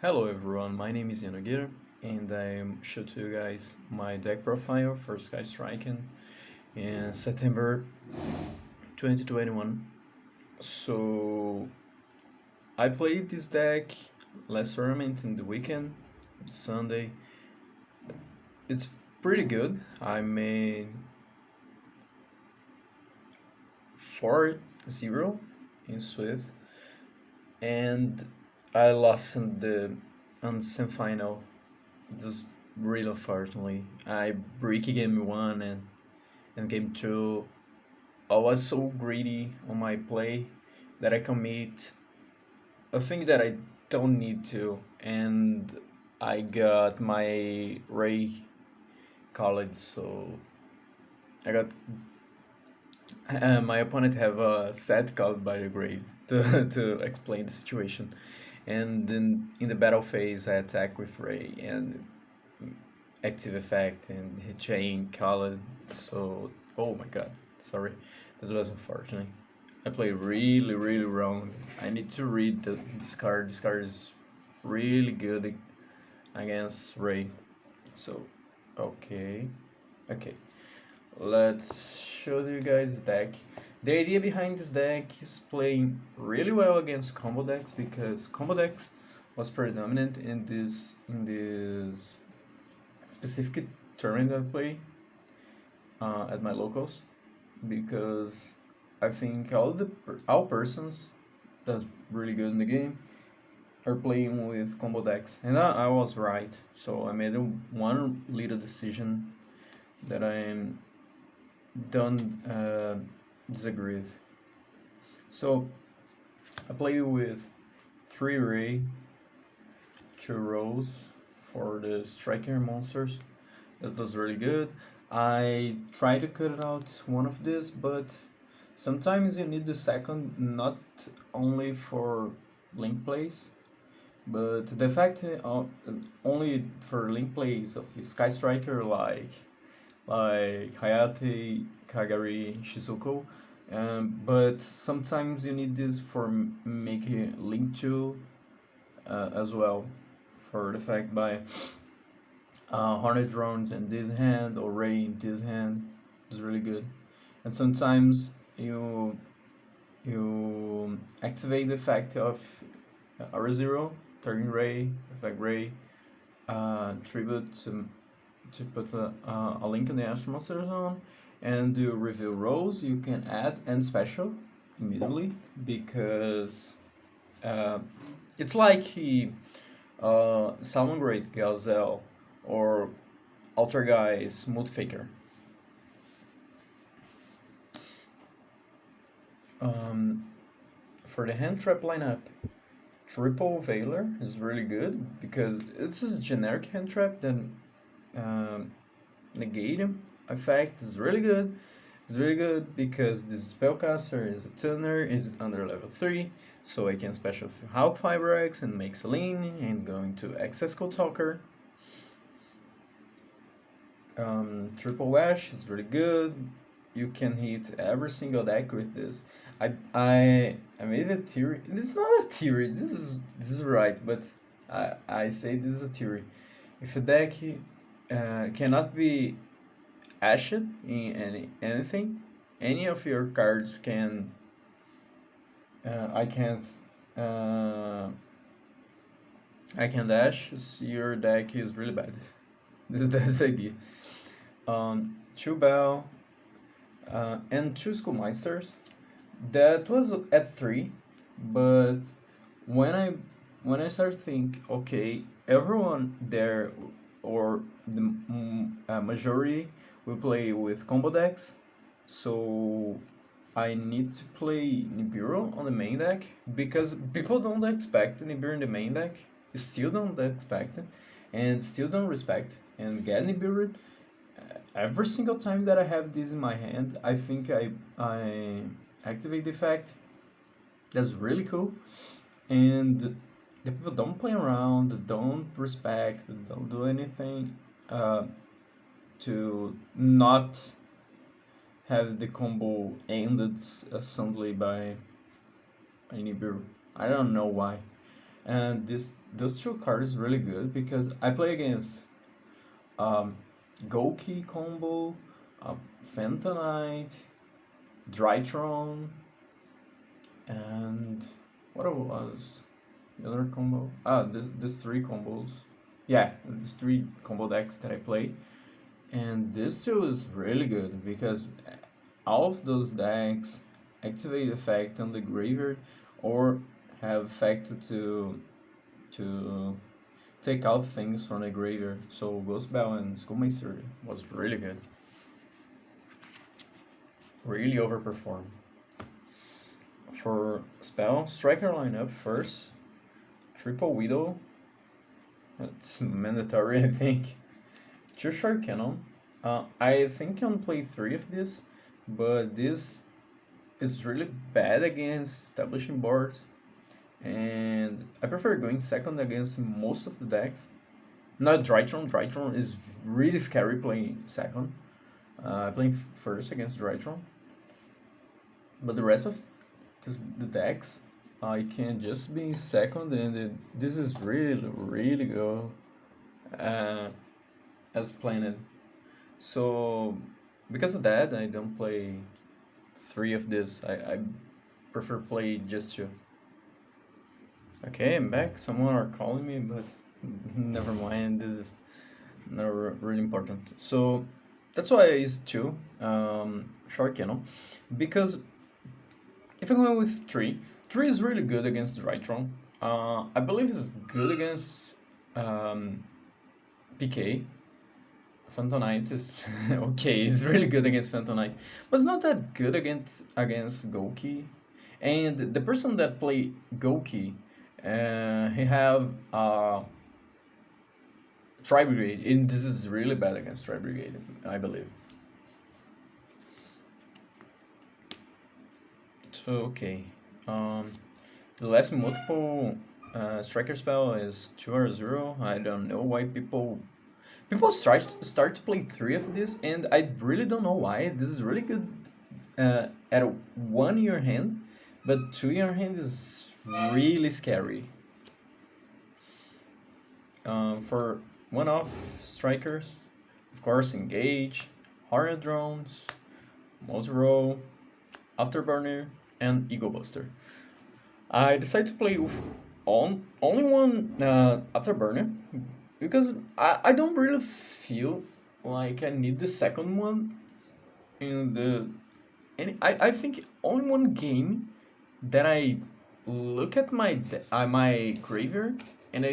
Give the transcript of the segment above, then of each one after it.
Hello everyone, my name is Yanogira and I'm show to you guys my deck profile for Sky Striking in September 2021. So I played this deck last tournament in the weekend, Sunday. It's pretty good. I made 4-0 in Swiss and I lost in the semifinal. Just really unfortunately. I break game one and game two. I was so greedy on my play that I commit a thing that I don't need to, and I got my Ray college. So I got my opponent have a set called by the grave to to explain the situation, and then in the battle phase I attack with Ray and active effect and hit chain called. So oh my god, sorry, that was unfortunate. I play really wrong. I need to read this card. This card is really good against Ray. So, okay, okay. Let's show you guys the deck. The idea behind this deck is playing really well against combo decks because combo decks was predominant in this specific tournament I play at my locals because I think all persons that's really good in the game are playing with combo decks, and I was right. So I made one little decision that I don't disagree with. So I play with 3 Ray, 2 Rose for the striker monsters. That was really good. I tried to cut out one of this, but sometimes you need the second not only for link plays, but the fact only for link plays of Sky Striker like Hayate, Kagari, Shizuko. But sometimes you need this for making link to as well, for the fact by Hornet drones in this hand or Ray in this hand is really good. And sometimes you activate the effect of R0, turning Ray, effect Ray, tribute to put a link in the Astro Monster Zone, and you reveal roles you can add and special immediately because uh, it's like he Salmon Great Gazelle or Alter Guy Smooth Faker. Um, for the hand trap lineup, Triple Veiler is really good because it's a generic hand trap that um, negate effect is really good. It's really good because this spellcaster is a tuner, is under level 3, so I can special Hulk Fiber X and make Celine and go into Excess Code Talker. Triple Ash is really good. You can hit every single deck with this. I made a theory. This is not a theory. This is right, but I say this is a theory. If a deck cannot be ashed in anything, any of your cards can. I can't. I can dash. Your deck is really bad. That's the idea. 2 Bell, and 2 Schoolmeisters. That was at 3, but when I when I started to think, okay, everyone there or the majority will play with combo decks, so I need to play Nibiru on the main deck because people don't expect Nibiru in the main deck, still don't expect it, and still don't respect and get Nibiru every single time that I have this in my hand. I think I activate the effect. That's really cool, and the people don't play around, don't respect, don't do anything uh, to not have the combo ended suddenly by Nibiru. I don't know why. And those two cards really good because I play against um, Goki combo, uh, Fentonite, Drytron, and what it was the other combo? This three combos. Yeah, these three combo decks that I play, and this two is really good because all of those decks activate effect on the graveyard or have effect to take out things from the graveyard. So Ghost Bell and Schoolmaster was really good. Really overperformed. For spell, striker lineup first, triple widow. That's mandatory, I think. Two short cannon. I think I can play three of this, but this is really bad against establishing boards, and I prefer going second against most of the decks. Not Drytron. Drytron is really scary playing second. Playing first against Drytron, but the rest of the decks, I can just be second, and this is really good uh, as planned. So because of that, I don't play three of this. I prefer play just two. Okay, I'm back. Someone are calling me, but never mind. This is not really important. So that's why I use two short cannon, because if I go with three, three is really good against Drytron. I believe it's good against um, PK. Phantonite is okay. It's really good against Phantonite, but it's not that good against Goki. And the person that play Goki, he have Tri Brigade, and this is really bad against Tri Brigade, I believe. So okay, the last multiple striker spell is 2/0. I don't know why people start to play three of this, and I really don't know why. This is really good at one in your hand, but two in your hand is really scary. For one-off strikers, of course, engage, Hornet drones, multi-roll, afterburner, and Eagle Buster. I decided to play with only one afterburner because I don't really feel like I need the second one in the and I think only one game that I look at my graveyard and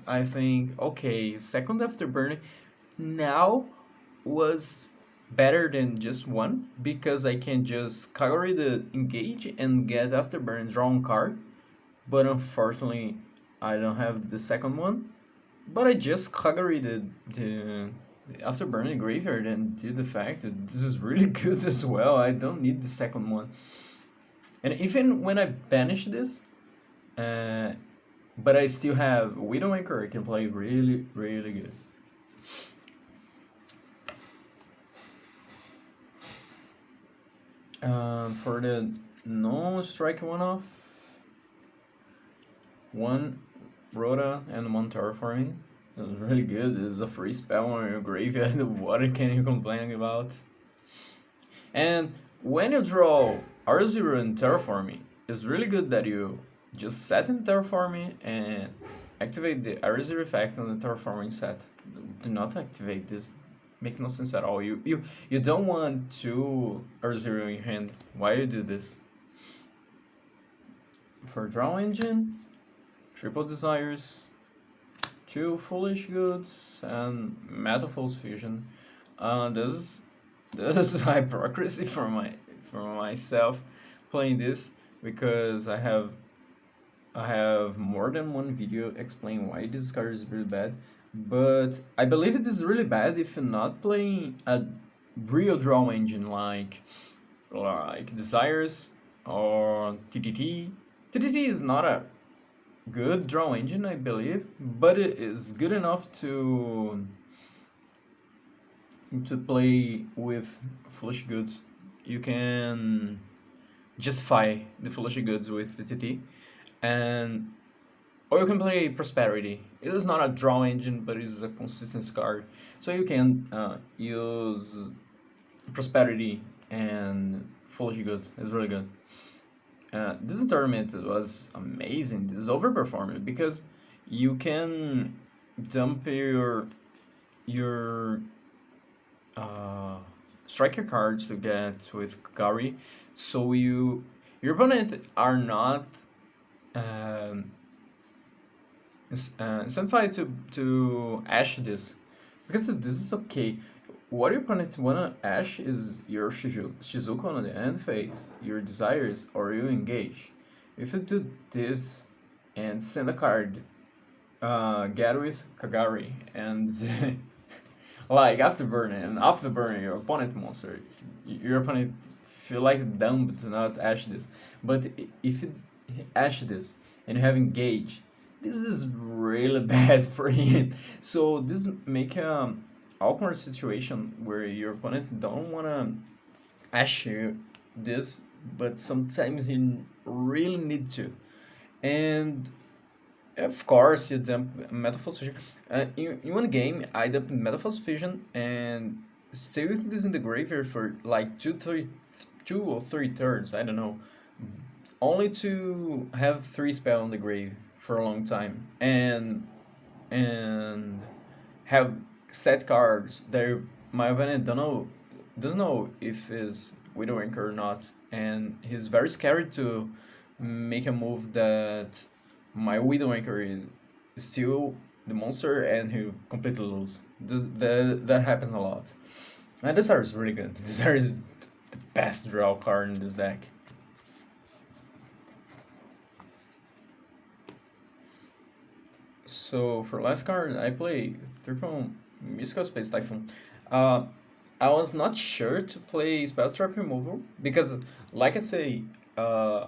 I think okay, second afterburner now was better than just one because I can just category the engage and get afterburn draw on card, but unfortunately I don't have the second one. But I just category the afterburn graveyard and due the fact that this is really good as well. I don't need the second one. And even when I banish this, uh, but I still have Widowmaker, I can play really good. For the no strike one off, one Rhoda and one Terraforming. It's really good. It's a free spell on your graveyard. What can you complain about? And when you draw R0 and Terraforming, it's really good that you just set in Terraforming and activate the R0 effect on the Terraforming set. Do not activate this. Make no sense at all. You don't want two R0 in your hand. Why you do this? For Draw Engine, Triple Desires, two Foolish Goods, and Metaphors Fusion. This is hypocrisy for myself playing this because I have more than one video explaining why this card is really bad. But I believe it is really bad if you're not playing a real draw engine like Desires or TTT. TTT is not a good draw engine, I believe, but it is good enough to play with Foolish Goods. You can justify the Foolish Goods with the TT, and Or you can play Prosperity. It is not a draw engine, but it is a consistency card. So you can use Prosperity and Foolish Goods. It's really good. This tournament was amazing. This overperformed because you can dump your uh, striker cards to get with Gary, so your opponent are not um, incentivized to ash this, because this is okay. What your opponent wanna ash is your Shizuka on the end phase, your desires, or you engage. If you do this and send a card, get with Kagari, and like after burning your opponent monster, your opponent feel like dumb to not ash this. But if you ash this and you have engage, this is really bad for him. So this make a awkward situation where your opponent don't wanna ash you this, but sometimes you really need to. And of course, you dump Metaphors Fusion. In one game, I dumped Metaphors Fusion and stay with this in the graveyard for like 2 or 3 turns. I don't know, only to have 3 spell on the grave for a long time, and have set cards that my opponent don't know doesn't know if is Widow Anchor or not, and he's very scared to make a move that my Widow Anchor is still the monster and he completely lose. That happens a lot. And this art is really good. This art is the best draw card in this deck. So for last card, I play triple Mystical Space Typhoon. Uh, I was not sure to play Spell Trap Removal because, like I say, uh,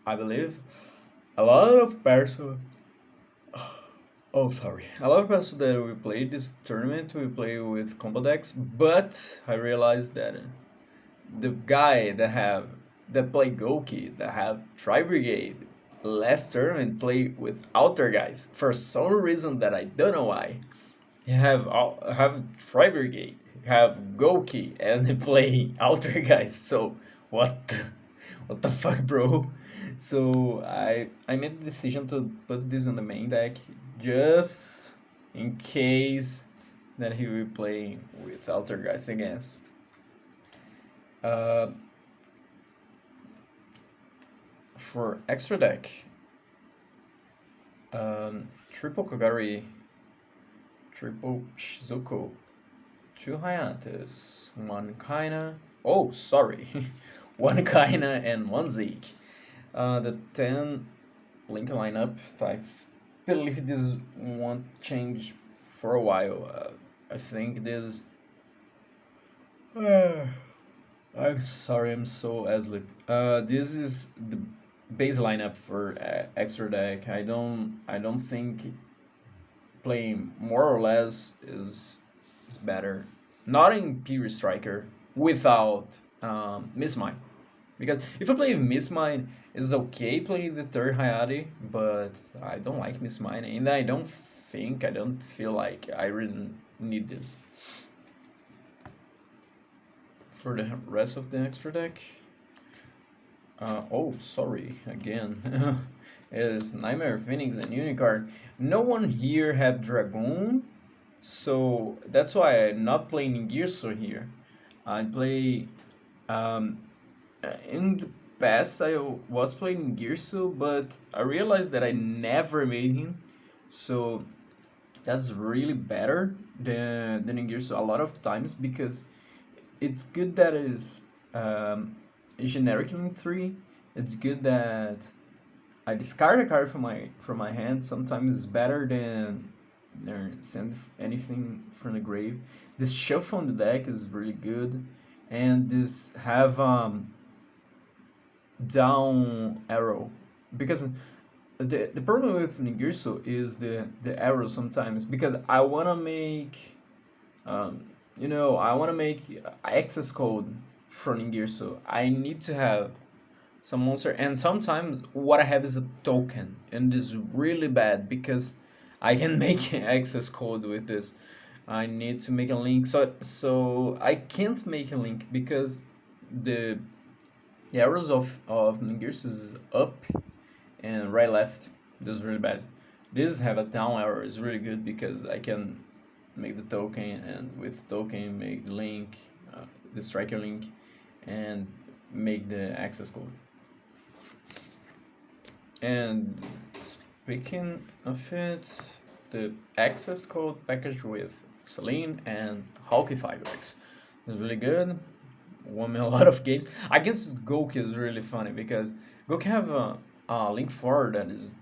I believe a lot of person. Oh, sorry. A lot of person that we play this tournament, we play with combo decks, but I realized that the guy that play Goki, that have Tri Brigade, last tournament play with Alter guys for some reason that I don't know why. You have Tri Brigade, have Goki, and they play Alter guys. So what? What the fuck, bro? So I made the decision to put this on the main deck just in case that he will play with Alter guys against. Uh, for extra deck, triple Kagari, triple Shizuko, two Hayates, one Kaina. Oh, sorry, one Kaina and one Zeke. The 10 link lineup, I believe this won't change for a while. I think this. I'm sorry, I'm so asleep. This is the base lineup for extra deck. I don't think playing more or less is better. Not in Pure Striker without Miss Mine. Because if I play Miss Mine, it's okay playing the third Hayate, but I don't like Miss Mine, and I don't feel like I really need this. For the rest of the extra deck, oh, sorry, again. Is Nightmare Phoenix and Unicard. No one here have Dragoon, so that's why I'm not playing Girso here. I play. Um, in the past, I was playing Girso, but I realized that I never made him, so that's really better than in Girso a lot of times because it's good that is generic in 3. It's good that I discard a card from my hand. Sometimes it's better than send anything from the grave. This shuffle on the deck is really good, and this have down arrow because the problem with Ningirsu is the arrow sometimes because I wanna make I wanna make access code from Ningirsu. I need to have some monster, and sometimes what I have is a token, and it's really bad because I can make access code with this. I need to make a link, so I can't make a link because the arrows of Ningiris is up and right left. This is really bad. This have a down arrow is really good because I can make the token, and with token make the link, the striker link, and make the access code. And speaking of it, the access code package with Celine and Hawkeye 5X is really good. Won me a lot of games. I guess Goku is really funny because Goku have a link forward that is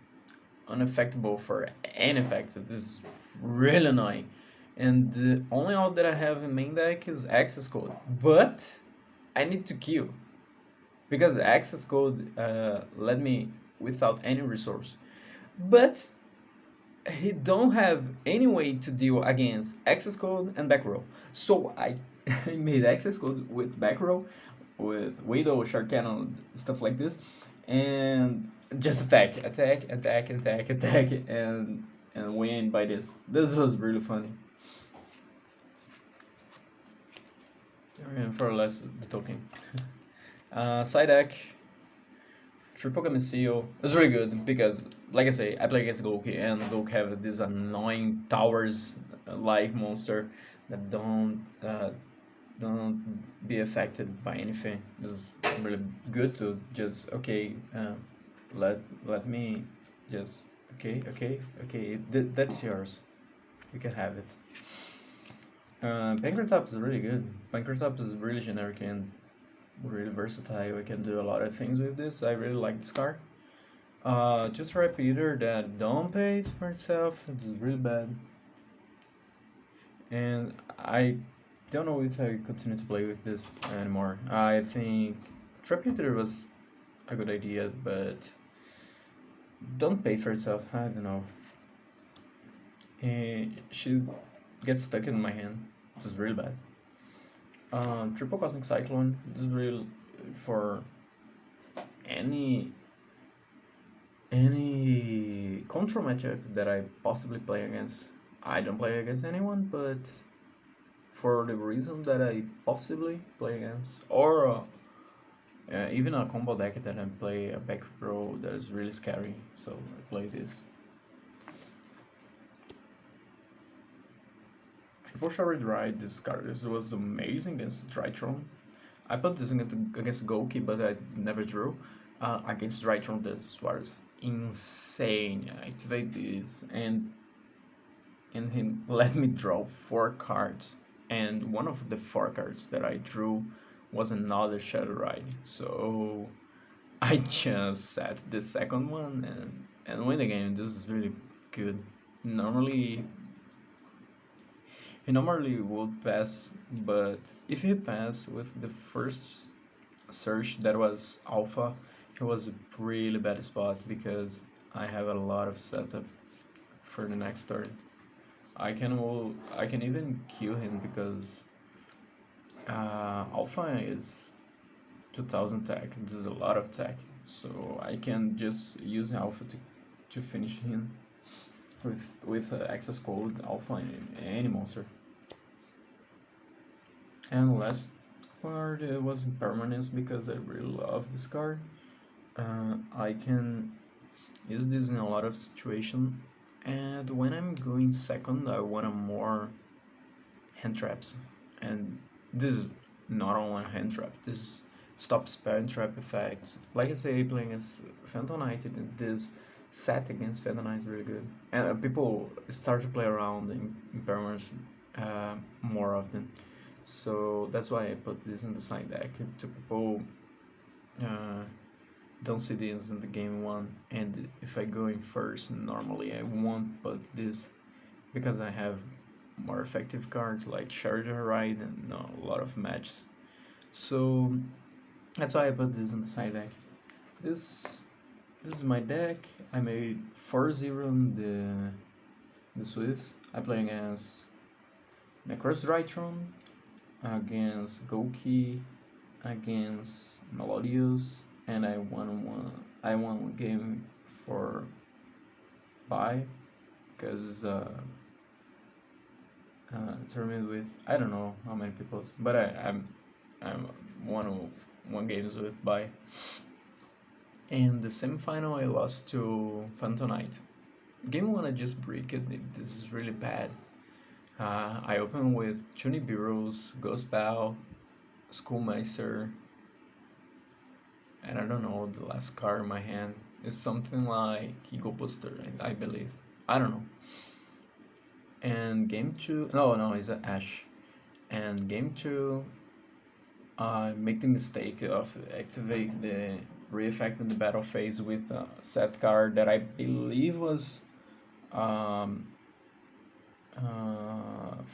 unaffectable for any effect. This is really annoying. And the only out that I have in main deck is access code. But I need to kill because the access code let me without any resource. But he don't have any way to deal against access code and back row. So I made access code with back row, with Widow, Shark Cannon, stuff like this, and just attack, and win by this. This was really funny. And for less the token. Side deck, triple Camiseo is really good because, like I say, I play against Goku, and Goku have this annoying towers like monster that don't be affected by anything. This is really good to just let me just that's yours. You can have it. Pancratop is really good. Pancratop is really generic and really versatile. I can do a lot of things with this. I really like this card. Just repeater that don't pay for itself. It's really bad. And I don't know if I continue to play with this anymore. I think Repeater was a good idea, but don't pay for itself. I don't know. She gets stuck in my hand. This is really bad. Triple Cosmic Cyclone. This is real for any control matchup that I possibly play against. I don't play against anyone, but for the reason that I possibly play against, or even a combo deck that I play a back row that is really scary, so I play this. Triple Showered Ride, this card was amazing against Drytron. I put this against Goki, but I never drew. Against Drytron, this was insane. I activate this, and he let me draw 4 cards. And one of the 4 cards that I drew was another Shadow Ride. So I just set the second one and win the game. This is really good. He normally would pass, but if he passed with the first search that was alpha, it was a really bad spot because I have a lot of setup for the next turn. I can even kill him because alpha is 2000 tech. This is a lot of tech, so I can just use alpha to finish him with access code alpha in any monster. And last card was impermanence because I really love this card. I can use this in a lot of situations, and when I'm going second, I want a more hand traps, and this is not only a hand trap. This stop spell trap effect. Like I say, playing against Phantom Knight, this set against Phantom Knight is really good, and people start to play around in impermanence more often. So that's why I put this in the side deck to people don't see this in the game one, and if I go in first, normally I won't put this because I have more effective cards like Charger Ride and a lot of matches. So that's why I put this in the side deck. This is my deck. I made 4-0 in the Swiss. I play against Necros Drytron, against Goki, against Melodius, and I won one game for buy because tournament with I don't know how many people, but I'm one games with buy. And the semifinal I lost to Phantomite. Game one I just break it. This is really bad. I open with Tuni Bureaus, Ghost Bow, Schoolmeister, and I don't know the last card in my hand. It's something like Ego Booster, I believe. I don't know. And game two, no, it's an Ash. And game two, I make the mistake of activate the re-effect in the battle phase with a set card that I believe was um,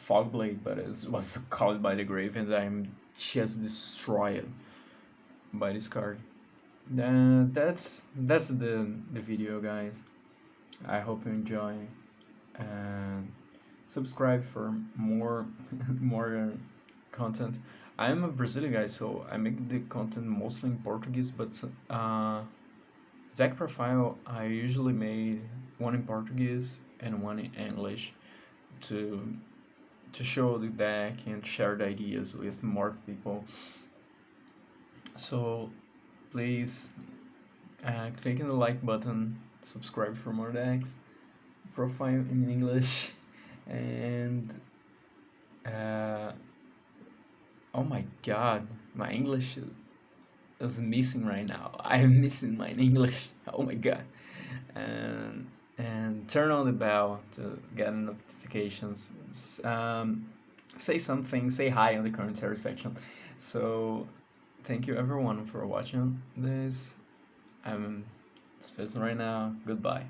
Fogblade, but it was called by the grave, and I'm just destroyed by this card. That's the video, guys. I hope you enjoy, and subscribe for more more content. I'm a Brazilian guy, so I make the content mostly in Portuguese, but deck profile I usually made one in Portuguese and one in English to to show the deck and share the ideas with more people. So please click on the like button, subscribe for more decks, profile in English, and uh, oh my god, my English is missing right now. I'm missing my English. Oh my god. And turn on the bell to get notifications. Say something, say hi in the commentary section. So thank you everyone for watching this. I'm spacing right now. Goodbye.